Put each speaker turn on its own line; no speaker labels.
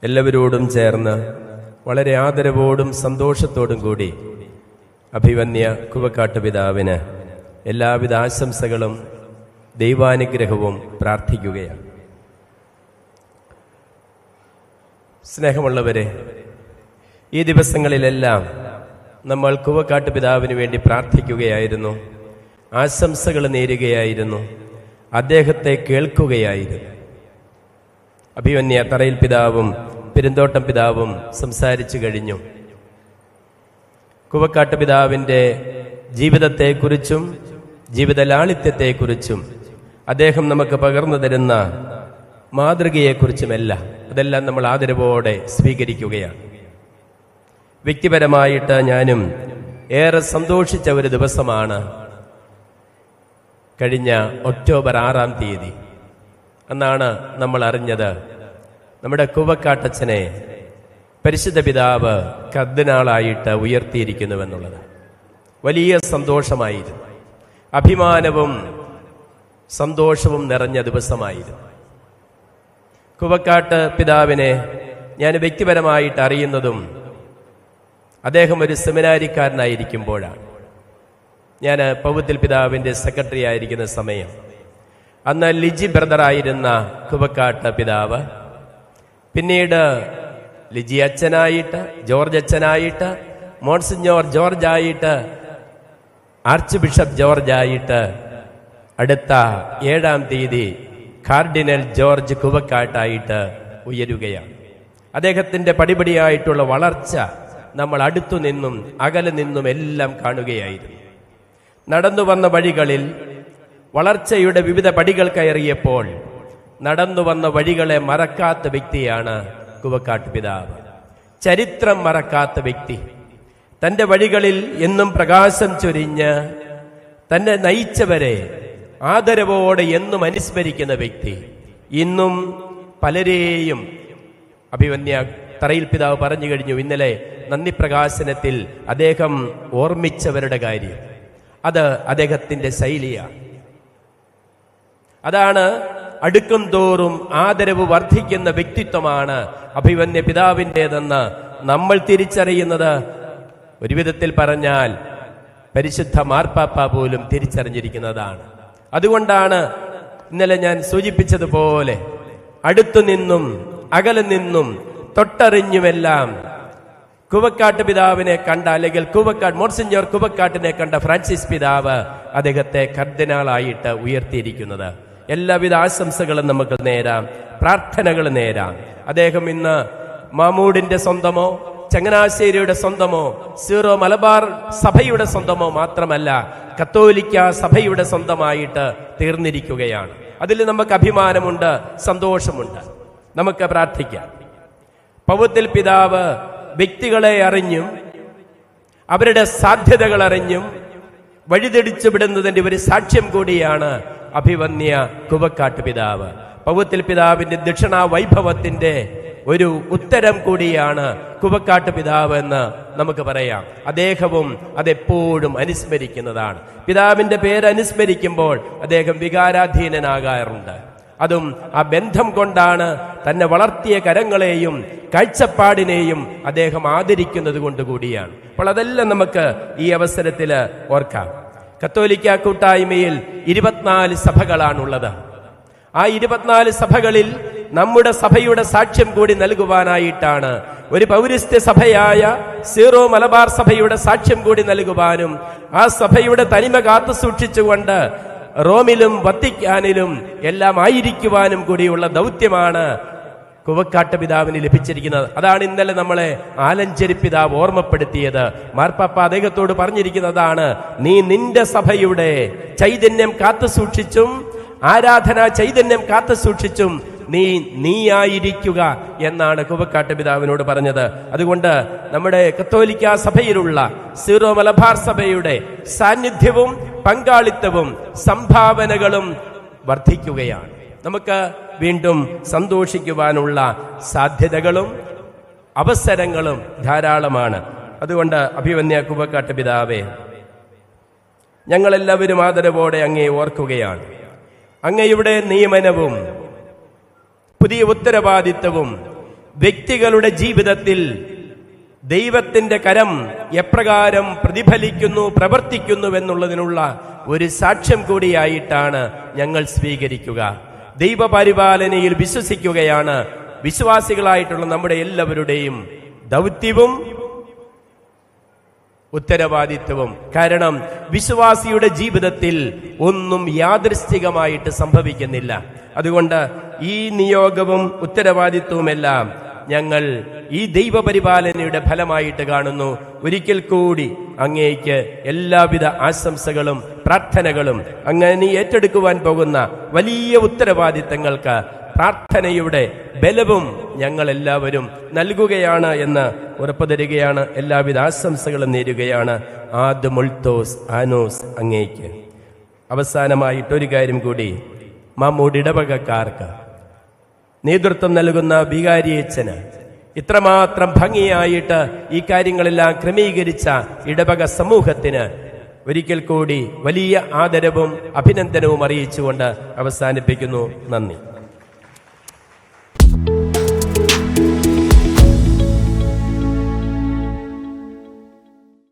എല്ലാവരോടും ചേർന്ന് വളരെ ആദരവോടും സന്തോഷത്തോടും കൂടി അഭിവന്യ കുവക്കാട്ട് പിതാവിന് എല്ലാവിധ ആശംസകളും ദൈവാനുഗ്രഹവും പ്രാർത്ഥിക്കുകയാണ്. സ്നേഹമുള്ളവരെ, ഈ ദിവസങ്ങളിലെല്ലാം നമ്മൾ കുവക്കാട്ട് പിതാവിന് വേണ്ടി പ്രാർത്ഥിക്കുകയായിരുന്നു, ആശംസകൾ നേരുകയായിരുന്നു, അദ്ദേഹത്തെ കേൾക്കുകയായിരുന്നു. അഭിവന്യ തറയിൽ പിതാവും പെരുന്തോട്ടം പിതാവും സംസാരിച്ചു കഴിഞ്ഞു. കുവക്കാട്ട് പിതാവിൻ്റെ ജീവിതത്തെക്കുറിച്ചും ജീവിത ലാളിത്യത്തെക്കുറിച്ചും അദ്ദേഹം നമുക്ക് പകർന്നു തരുന്ന മാതൃകയെക്കുറിച്ചുമെല്ലാം അതെല്ലാം നമ്മൾ ആദരവോടെ സ്വീകരിക്കുകയാണ്. വ്യക്തിപരമായിട്ട് ഞാനും ഏറെ സന്തോഷിച്ച ഒരു ദിവസമാണ് കഴിഞ്ഞ ഒക്ടോബർ 6-ാം തീയതി. അന്നാണ് നമ്മൾ അറിഞ്ഞത് നമ്മുടെ കുവക്കാട്ടച്ഛനെ പരിശുദ്ധ പിതാവ് കർദിനാളായിട്ട് ഉയർത്തിയിരിക്കുന്നുവെന്നുള്ളത്. വലിയ സന്തോഷമായിരുന്നു, അഭിമാനവും സന്തോഷവും നിറഞ്ഞ ദിവസമായിരുന്നു. കുവക്കാട്ട് പിതാവിനെ ഞാൻ വ്യക്തിപരമായിട്ട് അറിയുന്നതും അദ്ദേഹം ഒരു സെമിനാരിക്കാരനായിരിക്കുമ്പോഴാണ്. ഞാൻ പൗത്തിൽ പിതാവിൻ്റെ സെക്രട്ടറി ആയിരിക്കുന്ന സമയം അന്ന് ലിജി ബ്രദറായിരുന്ന കുവക്കാട്ട് പിതാവ്, പിന്നീട് ലിജി അച്ഛനായിട്ട്, ജോർജ് അച്ഛനായിട്ട്, മോൺസിഞ്ഞോർ ജോർജായിട്ട്, ആർച്ച് ബിഷപ്പ് ജോർജായിട്ട്, അടുത്ത 7-ാം തീയതി കാർഡിനൽ ജോർജ് കുവക്കാട്ടായിട്ട് ഉയരുകയാണ്. അദ്ദേഹത്തിൻ്റെ പടിപടിയായിട്ടുള്ള വളർച്ച നമ്മൾ അടുത്തു നിന്നും അകലെ നിന്നും എല്ലാം കാണുകയായിരുന്നു. നടന്നു വന്ന വഴികളിൽ വളർച്ചയുടെ വിവിധ പടികൾ കയറിയപ്പോൾ നടന്നു വന്ന വഴികളെ മറക്കാത്ത വ്യക്തിയാണ് കുവക്കാട്ട് പിതാവ്. ചരിത്രം മറക്കാത്ത വ്യക്തി, തൻ്റെ വഴികളിൽ എന്നും പ്രകാശം ചൊരിഞ്ഞ് തന്നെ നയിച്ചവരെ ആദരവോടെ എന്നും അനുസ്മരിക്കുന്ന വ്യക്തി. ഇന്നും പലരെയും അഭിവന്യ തറയിൽ പിതാവ് പറഞ്ഞു കഴിഞ്ഞു. ഇന്നലെ നന്ദി പ്രകാശനത്തിൽ അദ്ദേഹം ഓർമ്മിച്ചവരുടെ കാര്യം, അത് അദ്ദേഹത്തിൻ്റെ ശൈലിയാണ്. അതാണ് അടുക്കും തോറും ആദരവ് വർദ്ധിക്കുന്ന വ്യക്തിത്വമാണ് അഭിവന്യ പിതാവിൻ്റെതെന്ന് നമ്മൾ തിരിച്ചറിയുന്നത് ഒരു വിധത്തിൽ പറഞ്ഞാൽ പരിശുദ്ധ മാർപ്പാപ്പ പോലും തിരിച്ചറിഞ്ഞിരിക്കുന്നതാണ്. അതുകൊണ്ടാണ് ഇന്നലെ ഞാൻ സൂചിപ്പിച്ചതുപോലെ അടുത്തു നിന്നും അകലെ നിന്നും തൊട്ടറിഞ്ഞുമെല്ലാം കുവക്കാട്ട് പിതാവിനെ കണ്ട, അല്ലെങ്കിൽ മോൺസിഞ്ഞോർ കുവക്കാട്ടിനെ കണ്ട ഫ്രാൻസിസ് പിതാവ് അദ്ദേഹത്തെ കർദിനാളായിട്ട് ഉയർത്തിയിരിക്കുന്നത്. എല്ലാവിധ ആശംസകളും നമുക്ക് നേരാം, പ്രാർത്ഥനകൾ നേരാം. അദ്ദേഹം ഇന്ന് മാമൂടിന്റെ സ്വന്തമോ ചങ്ങനാശ്ശേരിയുടെ സ്വന്തമോ സീറോ മലബാർ സഭയുടെ സ്വന്തമോ മാത്രമല്ല, കത്തോലിക്ക സഭയുടെ സ്വന്തമായിട്ട് തീർന്നിരിക്കുകയാണ്. അതിൽ നമുക്ക് അഭിമാനമുണ്ട്, സന്തോഷമുണ്ട്. നമുക്ക് പ്രാർത്ഥിക്കാം. പൗത്തിൽ പിതാവ് വ്യക്തികളെ അറിഞ്ഞും അവരുടെ സാധ്യതകൾ അറിഞ്ഞും വഴിതെടിച്ചു വിടുന്നതിൻ്റെ ഒരു സാക്ഷ്യം കൂടിയാണ് അഭിവന്യ കുവക്കാട്ട് പിതാവ്. പൗത്തിൽ പിതാവിന്റെ ദക്ഷിണാ വൈഭവത്തിന്റെ ഒരു ഉത്തരം കൂടിയാണ് കുവക്കാട്ട് പിതാവ് എന്ന് നമുക്ക് പറയാം. അദ്ദേഹവും അതെപ്പോഴും അനുസ്മരിക്കുന്നതാണ്. പിതാവിന്റെ പേര് അനുസ്മരിക്കുമ്പോൾ അദ്ദേഹം വികാരാധീനനാകാറുണ്ട്. അതും ആ ബന്ധം കൊണ്ടാണ് തന്നെ വളർത്തിയ കരങ്ങളെയും കാഴ്ചപ്പാടിനെയും അദ്ദേഹം ആദരിക്കുന്നത് കൊണ്ട് കൂടിയാണ്. അപ്പോൾ അതെല്ലാം നമുക്ക് ഈ അവസരത്തിൽ ഓർക്കാം. കത്തോലിക്ക കൂട്ടായ്മയിൽ 24 സഭകളാണുള്ളത്. ആ 24 സഭകളിൽ നമ്മുടെ സഭയുടെ സാക്ഷ്യം കൂടി നൽകുവാനായിട്ടാണ് ഒരു പൗരസ്ത്യ സഭയായ സീറോ മലബാർ സഭയുടെ സാക്ഷ്യം കൂടി നൽകുവാനും ആ സഭയുടെ തനിമ കാത്തു സൂക്ഷിച്ചുകൊണ്ട് റോമിലും വത്തിക്കാനിലും എല്ലാം ആയിരിക്കുവാനും കൂടിയുള്ള ദൗത്യമാണ് കുവക്കാട്ട് പിതാവിന് ലഭിച്ചിരിക്കുന്നത്. അതാണ് ഇന്നലെ നമ്മളെ ആലഞ്ചേരി പിതാവ് ഓർമ്മപ്പെടുത്തിയത്. മാർപ്പാപ്പ അദ്ദേഹത്തോട് പറഞ്ഞിരിക്കുന്നതാണ്, നീ നിന്റെ സഭയുടെ ചൈതന്യം കാത്തു സൂക്ഷിച്ചും ആരാധനാ ചൈതന്യം കാത്തു സൂക്ഷിച്ചും നീയായിരിക്കുക എന്നാണ് കുവക്കാട്ട് പിതാവിനോട് പറഞ്ഞത്. അതുകൊണ്ട് നമ്മുടെ കത്തോലിക്ക സഭയിലുള്ള സീറോ മലബാർ സഭയുടെ സാന്നിധ്യവും പങ്കാളിത്തവും സംഭാവനകളും വർദ്ധിക്കുകയാണ്. നമുക്ക് വീണ്ടും സന്തോഷിക്കുവാനുള്ള സാധ്യതകളും അവസരങ്ങളും ധാരാളമാണ്. അതുകൊണ്ട് അഭിവന്യ കുവക്കാട്ട് പിതാവേ, ഞങ്ങളെല്ലാവരും ആദരവോടെ അങ്ങയെ ഓർക്കുകയാണ്. അങ്ങയുടെ നിയമനവും പുതിയ ഉത്തരവാദിത്വവും വ്യക്തികളുടെ ജീവിതത്തിൽ ദൈവത്തിന്റെ കരം എപ്രകാരം പ്രതിഫലിക്കുന്നു, പ്രവർത്തിക്കുന്നുവെന്നുള്ളതിനുള്ള ഒരു സാക്ഷ്യം കൂടിയായിട്ടാണ് ഞങ്ങൾ സ്വീകരിക്കുക. ദൈവപരിപാലനയിൽ വിശ്വസിക്കുകയാണ് വിശ്വാസികളായിട്ടുള്ള നമ്മുടെ എല്ലാവരുടെയും ദൗത്യവും ഉത്തരവാദിത്വവും. കാരണം വിശ്വാസിയുടെ ജീവിതത്തിൽ ഒന്നും യാദൃശ്ചികമായിട്ട് സംഭവിക്കുന്നില്ല. അതുകൊണ്ട് ഈ നിയോഗവും ഉത്തരവാദിത്വവുമെല്ലാം ഞങ്ങൾ ഈ ദൈവപരിപാലനയുടെ ഫലമായിട്ട് കാണുന്നു. ഒരിക്കൽ കൂടി അങ്ങേക്ക് എല്ലാവിധ ആശംസകളും പ്രാർത്ഥനകളും. അങ്ങനെ ഏറ്റെടുക്കുവാൻ പോകുന്ന വലിയ ഉത്തരവാദിത്തങ്ങൾക്ക് പ്രാർത്ഥനയുടെ ബലവും ഞങ്ങൾ എല്ലാവരും നൽകുകയാണ് എന്ന് ഉറപ്പു തരികയാണ്. എല്ലാവിധ ആശംസകളും നേരുകയാണ്. ആദ്മുൾത്തോസ് ആനോസ് അങ്ങേക്ക്. അവസാനമായിട്ടൊരു കാര്യം കൂടി, മമ്മൂടി ഇടവകക്കാർക്ക് നേതൃത്വം നൽകുന്ന വികാരിയച്ഛന് ഇത്രമാത്രം ഭംഗിയായിട്ട് ഈ കാര്യങ്ങളെല്ലാം ക്രമീകരിച്ച ഇടവക സമൂഹത്തിന് ഒരിക്കൽ കൂടി വലിയ ആദരവും അഭിനന്ദനവും അറിയിച്ചുകൊണ്ട് അവസാനിപ്പിക്കുന്നു. നന്ദി.